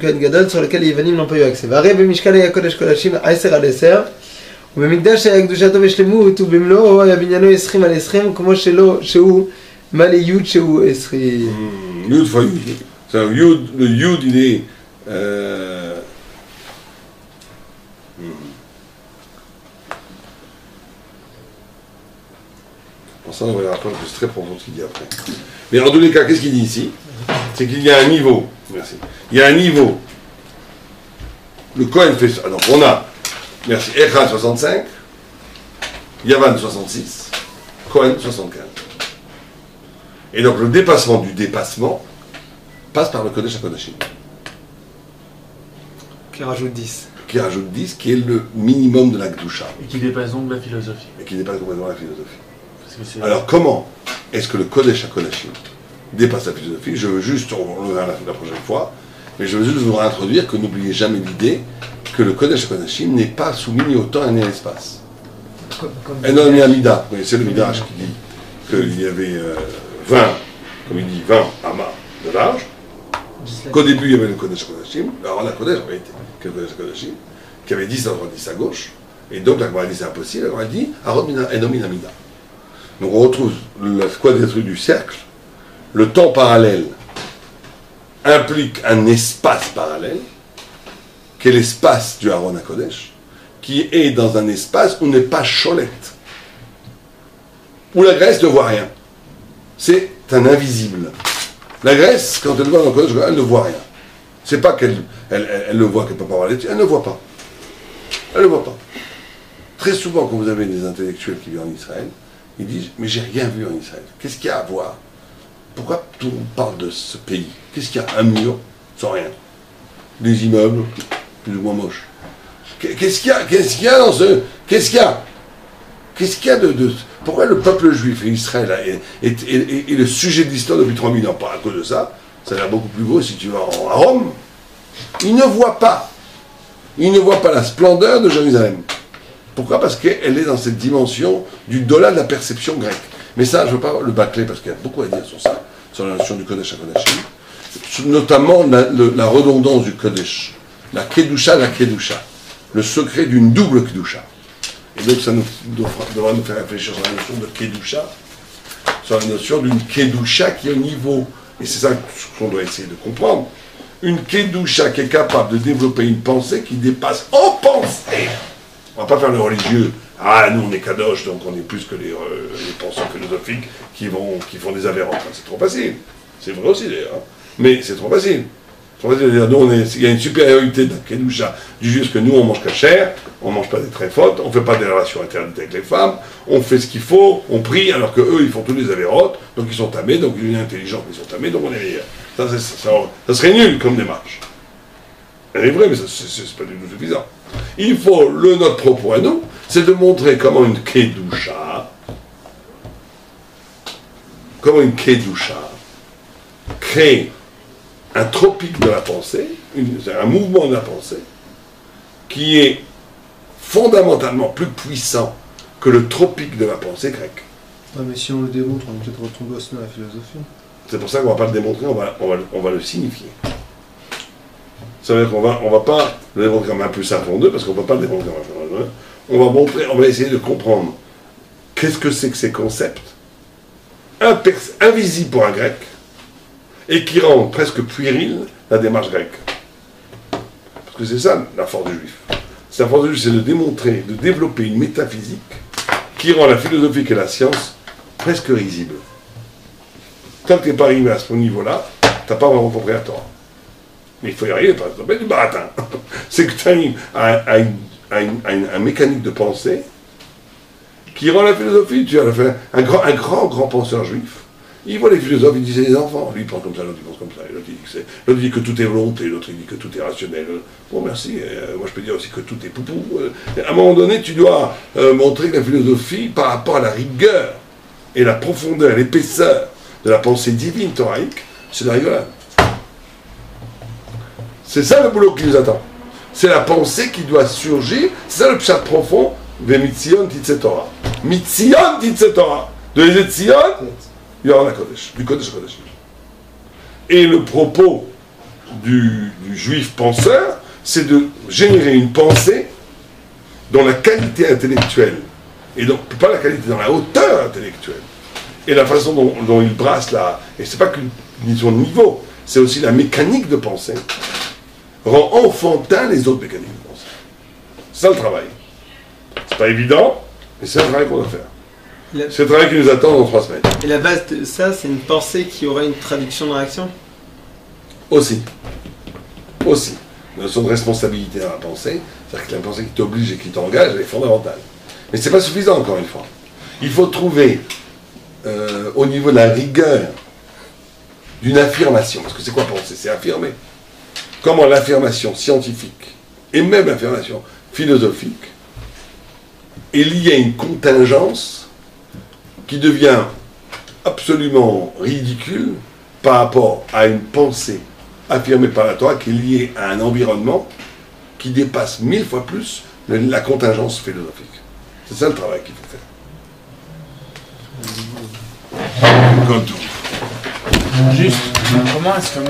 Kohen Gadol sur lequel les Yavanim n'ont pas eu accès. Varé b'mishkal haya kodesh kodashim 10 על 10 ובמקדש היה קדושתו ושלמות ובמלואו היה בניינו 20 על 20 כמו שהוא מלא יוד שהוא 20. Yud fois Yud. C'est-à-dire le Yud il est Pour ça on va rappeler que c'est très profond ce qu'il dit après. Mais en tous les cas, qu'est-ce qu'il dit ici? C'est qu'il y a un niveau. Merci. Il y a un niveau. Le Kohen fait ça. Donc on a, merci, Echad 65, Yavan 66, Kohen 75. Et donc le dépassement du dépassement passe par le Kodesh HaKodashim. Qui rajoute 10. Qui rajoute 10, qui est le minimum de la Kedusha. Et qui dépasse donc la philosophie. Et qui dépasse complètement la philosophie. Parce que alors comment est-ce que le Kodesh HaKodashim dépasse la philosophie? Je veux juste, on le verra la prochaine fois, mais je veux juste vous introduire que n'oubliez jamais l'idée que le Kodesh HaKodashim n'est pas soumis ni au temps ni à l'espace. Et non, ni à Mida. Oui, c'est le Midrash qui dit qu'il y avait 20, comme il dit, 20 amas de large, qu'au début il y avait le Kodesh HaKodashim, alors la Kodesh en réalité, que le Kodesh HaKodashim, qui avait 10 à droite, 10 à gauche, et donc la Gemara dit c'est impossible, la Gemara dit Arod mina enom mina Mida. Donc on retrouve la quadrature du cercle. Le temps parallèle implique un espace parallèle, qui est l'espace du Aaron HaKodesh, qui est dans un espace où n'est pas cholette, où la Grèce ne voit rien. C'est un invisible. La Grèce, quand elle voit dans le Kodesh, elle ne voit rien. C'est pas qu'elle le voit, qu'elle ne peut pas voir là-dessus, elle ne voit pas. Elle ne voit pas. Très souvent, quand vous avez des intellectuels qui vivent en Israël, ils disent « Mais j'ai rien vu en Israël. Qu'est-ce qu'il y a à voir ? Pourquoi tout le monde parle de ce pays? Qu'est-ce qu'il y a? Un mur, sans rien. Des immeubles, plus ou moins moches. Qu'est-ce qu'il y a? Qu'est-ce qu'il y a dans ce... Qu'est-ce qu'il y a? Qu'est-ce qu'il y a de... Pourquoi le peuple juif et Israël est le sujet de l'histoire depuis 3000 ans? Pas à cause de ça. Ça a l'air beaucoup plus beau si tu vas à Rome. Ils ne voient pas. Ils ne voient pas la splendeur de Jérusalem. Pourquoi? Parce qu'elle est dans cette dimension du dollar de la perception grecque. Mais ça, je ne veux pas le bâcler parce qu'il y a beaucoup à dire sur ça, sur la notion du Kodesh HaKodashim, notamment la redondance du Kodesh, la Kedusha, le secret d'une double Kedusha. Et donc ça devra nous faire réfléchir sur la notion de Kedusha, sur la notion d'une Kedusha qui est au niveau, et c'est ça qu'on doit essayer de comprendre, une Kedusha qui est capable de développer une pensée qui dépasse en pensée. On ne va pas faire le religieux. Ah, nous on est kadosh, donc on est plus que les penseurs philosophiques qui font des avérences. C'est trop facile. C'est vrai aussi d'ailleurs. Hein. Mais c'est trop facile. Trop facile de dire, nous, il y a une supériorité de la kedusha du juif que nous on mange cachère, on ne mange pas des tréfotes, on ne fait pas des relations interdites avec les femmes, on fait ce qu'il faut, on prie, alors qu'eux ils font tous les avérotes, donc ils sont tamés, donc ils sont intelligents, ils sont tamés, donc on est meilleurs. Ça serait nul comme démarche. Elle est vraie, mais c'est pas du tout suffisant. Il faut, notre propos à nous, c'est de montrer comment une kedusha crée un tropique de la pensée, un mouvement de la pensée, qui est fondamentalement plus puissant que le tropique de la pensée grecque. Ouais, mais si on le démontre, on va peut-être retomber aussi dans la philosophie. C'est pour ça qu'on ne va pas le démontrer, on va le signifier. Ça veut dire qu'on va pas le démontrer comme un plus un fond 2, parce qu'on ne va pas le démontrer comme un fond 2. On va essayer de comprendre qu'est-ce que c'est que ces concepts invisibles pour un grec et qui rendent presque puérile la démarche grecque. Parce que c'est ça la force du juif. La force du juif, c'est de démontrer, de développer une métaphysique qui rend la philosophie et la science presque risibles. Tant que tu n'es pas arrivé à ce niveau-là, tu n'as pas vraiment compris la Torah. Mais il faut y arriver, parce que c'est du baratin. C'est que tu arrives à une mécanique de pensée qui rend la philosophie. Tu as fait un grand penseur juif. Il voit les philosophes, il dit c'est des enfants. Lui il pense comme ça, l'autre il pense comme ça. L'autre dit que tout est volonté, l'autre il dit que tout est rationnel. Bon merci, moi je peux dire aussi que tout est poupou. À un moment donné, tu dois montrer que la philosophie, par rapport à la rigueur et la profondeur, l'épaisseur de la pensée divine thoraïque, c'est de la rigolade. C'est ça le boulot qui nous attend. C'est la pensée qui doit surgir. C'est ça le pshat profond de Mitzion Titze Torah. Mitzion Titze Torah. De Mitzion, il y aura la Kodesh, du Kodesh Kodesh. Et le propos du juif penseur, c'est de générer une pensée dont la qualité intellectuelle, et donc pas la qualité, dans la hauteur intellectuelle, et la façon dont il brasse là, et c'est pas qu'une question de niveau, c'est aussi la mécanique de pensée, rend enfantin les autres mécaniques de pensée. C'est ça le travail. C'est pas évident, mais c'est un travail qu'on doit faire. C'est le travail qui nous attend dans 3 semaines. Et la base de ça, c'est une pensée qui aurait une traduction dans l'action? Aussi. Aussi. La notion de responsabilité dans la pensée, c'est-à-dire que la pensée qui t'oblige et qui t'engage, elle est fondamentale. Mais c'est pas suffisant, encore une fois. Il faut trouver, au niveau de la rigueur, d'une affirmation. Parce que c'est quoi penser? C'est affirmer. Comment l'affirmation scientifique, et même l'affirmation philosophique, est liée à une contingence qui devient absolument ridicule par rapport à une pensée affirmée par la Torah qui est liée à un environnement qui dépasse 1000 fois plus la contingence philosophique. C'est ça le travail qu'il faut faire. Comme tout. Juste, comment est-ce que